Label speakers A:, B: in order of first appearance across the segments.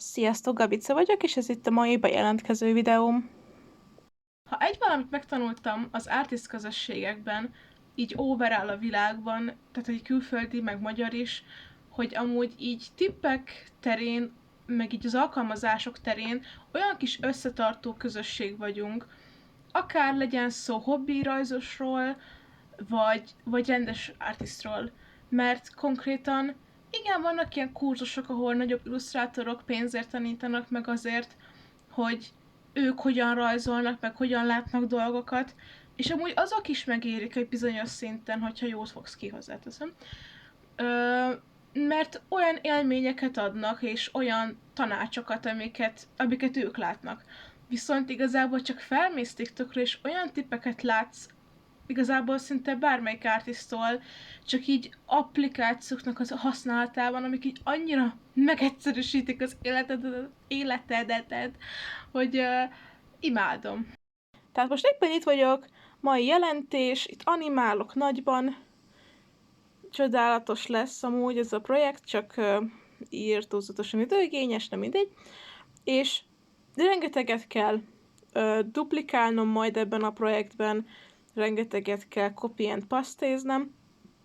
A: Sziasztok, Gabica vagyok, és ez itt a mai bejelentkező videóm. Ha egy valamit megtanultam az artist közösségekben, így overall a világban, tehát egy külföldi, meg magyar is, hogy amúgy így tippek terén, meg így az alkalmazások terén olyan kis összetartó közösség vagyunk, akár legyen szó hobbirajzosról, vagy rendes artistról. Mert konkrétan igen, vannak ilyen kurzusok, ahol nagyobb illusztrátorok pénzért tanítanak meg azért, hogy ők hogyan rajzolnak, meg hogyan látnak dolgokat, és amúgy azok is megérik egy bizonyos szinten, hogyha jót fogsz ki, hozzáteszem. Mert olyan élményeket adnak, és olyan tanácsokat, amiket ők látnak. Viszont igazából csak felmész TikTokra, és olyan tippeket látsz, igazából szinte bármelyik artistól, csak így applikációknak az használatában, amik így annyira megegyszerűsítik az életedet, hogy imádom. Tehát most éppen itt vagyok, mai jelentés, itt animálok nagyban, csodálatos lesz amúgy ez a projekt, csak írtózatosan időigényes, nem mindegy, és rengeteget kell duplikálnom majd ebben a projektben, rengeteget kell copy and pastéznem,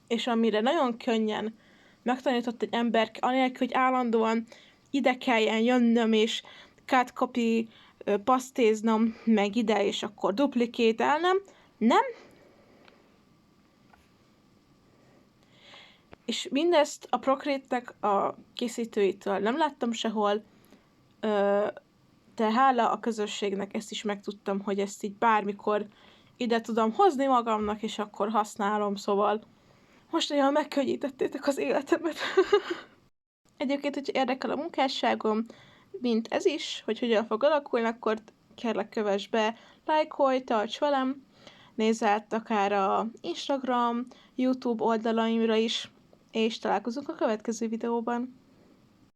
A: és amire nagyon könnyen megtanított egy ember, anélkül, hogy állandóan ide kelljen jönnöm, és cut, copy, pastéznom, meg ide, és akkor duplikálnem, nem. És mindezt a Procreate-nek a készítőitől nem láttam sehol, de hála a közösségnek ezt is megtudtam, hogy ezt így bármikor ide tudom hozni magamnak, és akkor használom, szóval most olyan megkönnyítettétek az életemet. Egyébként, hogyha érdekel a munkásságom, mint ez is, hogy hogyan fog alakulni, akkor kérlek kövess be, lájkolj, tarts velem, nézz át akár a Instagram, YouTube oldalaimra is, és találkozunk a következő videóban.